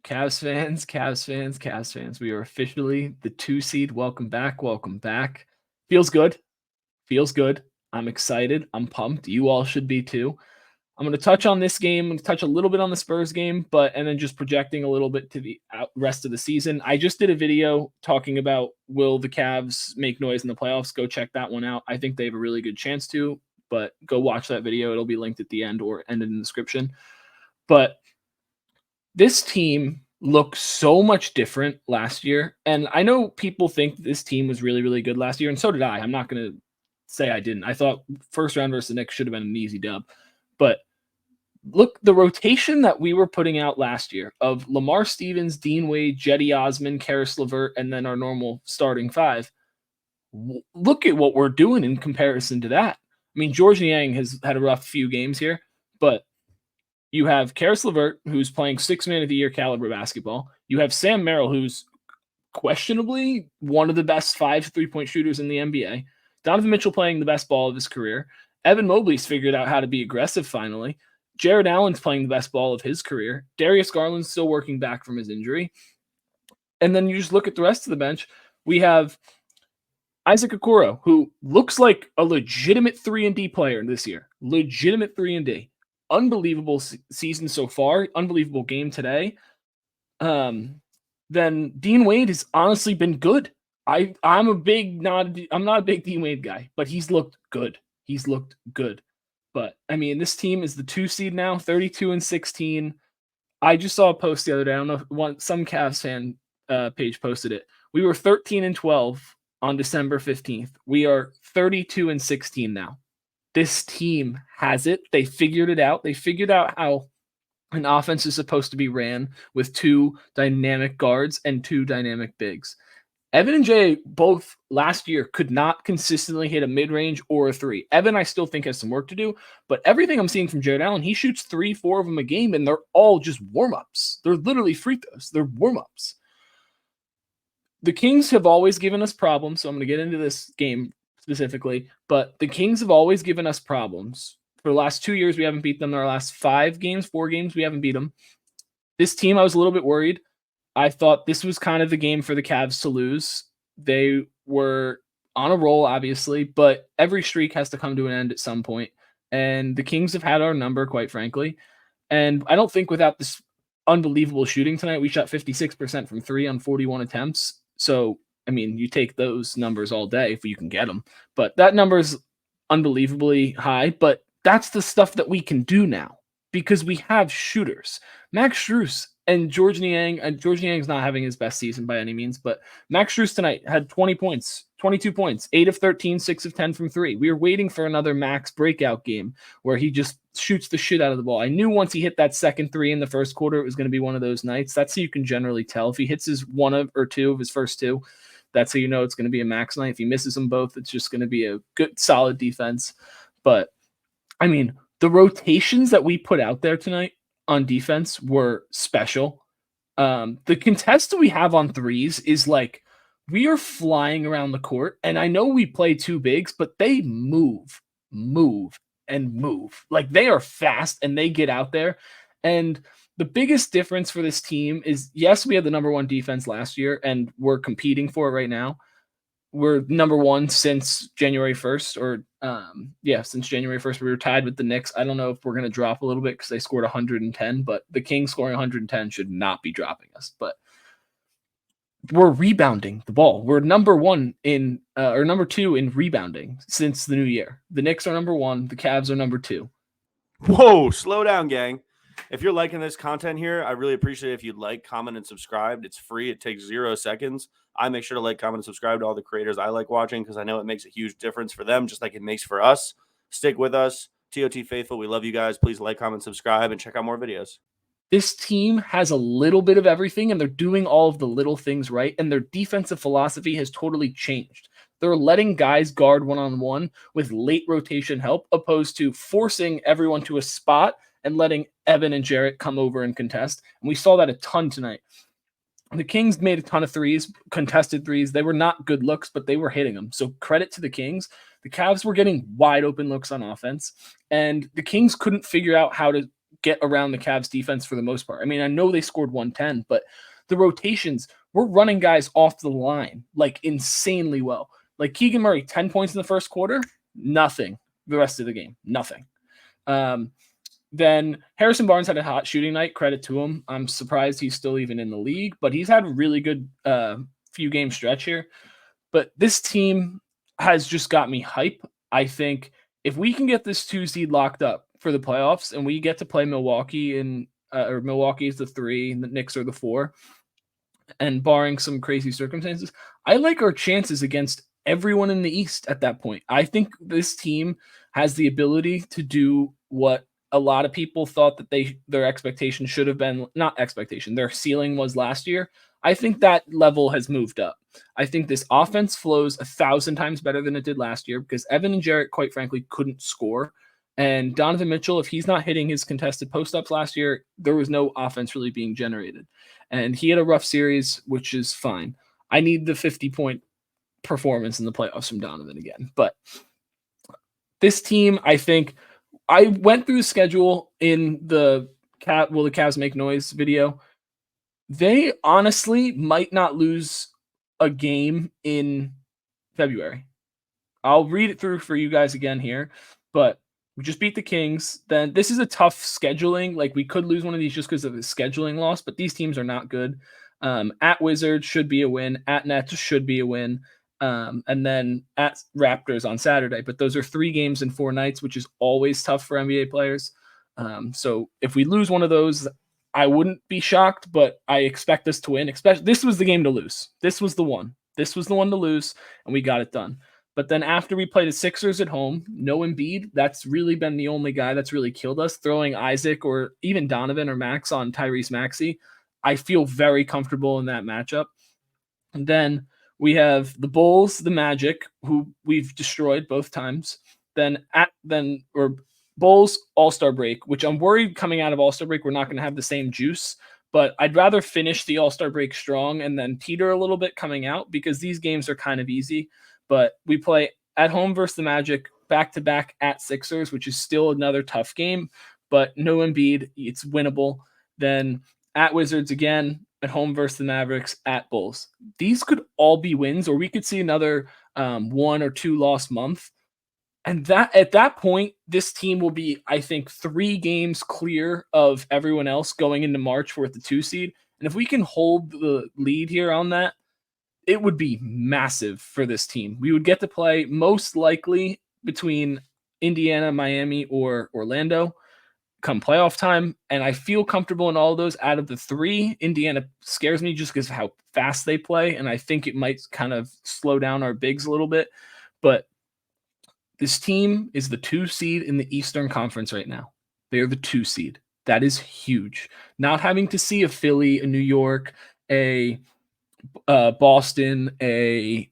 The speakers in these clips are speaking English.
Cavs fans, Cavs fans, Cavs fans. We are officially the 2 seed. Welcome back. Welcome back. Feels good. Feels good. I'm excited. I'm pumped. You all should be too. I'm going to touch on this game. I'm going to touch a little bit on the Spurs game, and then just projecting a little bit to the rest of the season. I just did a video talking about will the Cavs make noise in the playoffs. Go check that one out. I think they have a really good chance to, but go watch that video. It'll be linked at the end or ended in the description. But this team looked so much different last year. And I know people think this team was really, really good last year, and so did I. I'm not going to say I didn't. I thought first round versus the Knicks should have been an easy dub. But look, the rotation that we were putting out last year of Lamar Stevens, Dean Wade, Jetty Osman, Karis LeVert, and then our normal starting five. Look at what we're doing in comparison to that. I mean, George Niang has had a rough few games here, but you have Karis LeVert, who's playing 6-man of the year caliber basketball. You have Sam Merrill, who's questionably one of the best 5 3-point shooters in the NBA. Donovan Mitchell playing the best ball of his career. Evan Mobley's figured out how to be aggressive finally. Jared Allen's playing the best ball of his career. Darius Garland's still working back from his injury. And then you just look at the rest of the bench. We have Isaac Okoro, who looks like a legitimate 3-and-D player this year. Legitimate 3-and-D. Unbelievable season so far. Unbelievable game today. Then Dean Wade has honestly been good. I'm not a big Dean Wade guy, but he's looked good. He's looked good. But I mean, this team is the 2 seed now, 32-16. I just saw a post the other day. I don't know if some Cavs fan page posted it. We were 13-12 on December 15th. We are 32-16 now. This team has it. They figured it out. They figured out how an offense is supposed to be ran with 2 dynamic guards and 2 dynamic bigs. Evan and Jay both last year could not consistently hit a mid-range or a 3. Evan, I still think, has some work to do, but everything I'm seeing from Jared Allen, he shoots 3-4 of them a game, and they're all just warm-ups. They're literally free throws. They're warm-ups. The Kings have always given us problems, so I'm going to get into this game specifically, but the Kings have always given us problems. For the last 2 years, we haven't beat them. In our last 4 games, we haven't beat them. This team, I was a little bit worried. I thought this was kind of the game for the Cavs to lose. They were on a roll, obviously, but every streak has to come to an end at some point. And the Kings have had our number, quite frankly. And I don't think without this unbelievable shooting tonight, we shot 56% from 3 on 41 attempts. So, I mean, you take those numbers all day if you can get them. But that number is unbelievably high. But that's the stuff that we can do now because we have shooters. Max Strus and George Niang, and George Niang's not having his best season by any means, but Max Strus tonight had 20 points, 22 points, 8 of 13, 6 of 10 from 3. We were waiting for another Max breakout game where he just shoots the shit out of the ball. I knew once he hit that second 3 in the first quarter, it was going to be one of those nights. That's how you can generally tell. If he hits his 1 or 2 of his first 2, that's how you know it's going to be a Max night. If he misses them both, it's just going to be a good, solid defense. But, I mean, the rotations that we put out there tonight on defense were special. The contest we have on threes is like we are flying around the court, and I know we play 2 bigs, but they move. Like they are fast and they get out there. And the biggest difference for this team is, yes, we had the number 1 defense last year, and we're competing for it right now. We're number 1 since January 1st, or since January 1st. We were tied with the Knicks. I don't know if we're going to drop a little bit because they scored 110, but the Kings scoring 110 should not be dropping us. But we're rebounding the ball. We're number 1 in, or number 2 in rebounding since the new year. The Knicks are number 1. The Cavs are number 2. Whoa, slow down, gang. If you're liking this content here, I really appreciate it if you'd like, comment, and subscribe. It's free. It takes 0 seconds. I make sure to like, comment, and subscribe to all the creators I like watching because I know it makes a huge difference for them, just like it makes for us. Stick with us. TOT Faithful, we love you guys. Please like, comment, subscribe, and check out more videos. This team has a little bit of everything, and they're doing all of the little things right, and their defensive philosophy has totally changed. They're letting guys guard one-on-one with late rotation help, opposed to forcing everyone to a spot and letting Evan and Jarrett come over and contest. And we saw that a ton tonight. The Kings made a ton of threes, contested threes. They were not good looks, but they were hitting them. So credit to the Kings. The Cavs were getting wide open looks on offense, and the Kings couldn't figure out how to get around the Cavs defense for the most part. I mean, I know they scored 110, but the rotations, we're running guys off the line like insanely well. Like Keegan Murray, 10 points in the first quarter, nothing. The rest of the game, nothing. Then Harrison Barnes had a hot shooting night. Credit to him. I'm surprised he's still even in the league, but he's had a really good few game stretch here. But this team has just got me hype. I think if we can get this 2 seed locked up for the playoffs and we get to play Milwaukee or Milwaukee is the 3 and the Knicks are the 4, and barring some crazy circumstances, I like our chances against everyone in the East at that point. I think this team has the ability to do what a lot of people thought that their expectation should have been, not expectation, their ceiling was last year. I think that level has moved up. I think this offense flows 1,000 times better than it did last year because Evan and Jarrett, quite frankly, couldn't score. And Donovan Mitchell, if he's not hitting his contested post-ups last year, there was no offense really being generated. And he had a rough series, which is fine. I need the 50-point performance in the playoffs from Donovan again. But this team, I think, I went through the schedule in the Will the Cavs Make Noise video. They honestly might not lose a game in February. I'll read it through for you guys again here, but we just beat the Kings. Then this is a tough scheduling. Like we could lose one of these just because of the scheduling loss, but these teams are not good. At Wizards should be a win. At Nets should be a win. And then at Raptors on Saturday. But those are 3 games in 4 nights, which is always tough for NBA players. So if we lose one of those, I wouldn't be shocked, but I expect us to win. This was the game to lose. This was the one. This was the one to lose, and we got it done. But then after we play the Sixers at home, no Embiid. That's really been the only guy that's really killed us. Throwing Isaac or even Donovan or Max on Tyrese Maxey, I feel very comfortable in that matchup. And then we have the Bulls, the Magic, who we've destroyed both times. Bulls All-Star break, which I'm worried coming out of All-Star break, we're not going to have the same juice. But I'd rather finish the All-Star break strong and then teeter a little bit coming out because these games are kind of easy. But we play at home versus the Magic, back-to-back at Sixers, which is still another tough game, but no Embiid. It's winnable. Then at Wizards again, at home versus the Mavericks, at Bulls. These could all be wins, or we could see another 1 or 2 loss month. And that at that point, this team will be, I think, 3 games clear of everyone else going into March for the 2 seed. And if we can hold the lead here on that, it would be massive for this team. We would get to play most likely between Indiana, Miami, or Orlando come playoff time. And I feel comfortable in all of those. Out of the 3, Indiana scares me just because of how fast they play. And I think it might kind of slow down our bigs a little bit. But this team is the 2 seed in the Eastern Conference right now. They are the 2 seed. That is huge. Not having to see a Philly, a New York, a Boston, a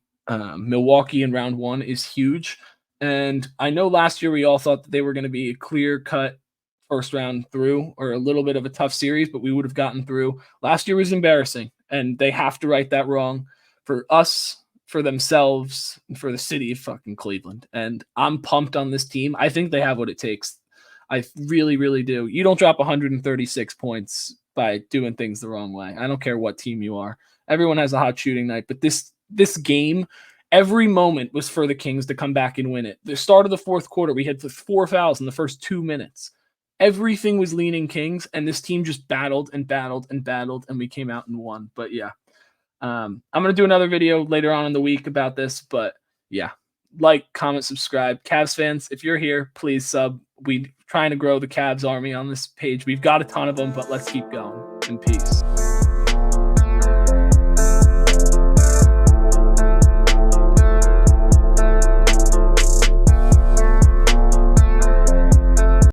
Milwaukee in round 1 is huge. And I know last year we all thought that they were going to be a clear-cut first round through or a little bit of a tough series, but we would have gotten through. Last year was embarrassing, and they have to right that wrong for us, for themselves, and for the city of fucking Cleveland. And I'm pumped on this team. I think they have what it takes. I really, really do. You don't drop 136 points by doing things the wrong way. I don't care what team you are. Everyone has a hot shooting night, but this game, every moment was for the Kings to come back and win it. The start of the 4th quarter, we had 4 fouls in the first 2 minutes. Everything was leaning Kings, and this team just battled and battled and battled, and we came out and won. But yeah, I'm going to do another video later on in the week about this, but yeah, like, comment, subscribe. Cavs fans, if you're here, please sub. We're trying to grow the Cavs army on this page. We've got a ton of them, but let's keep going. And peace.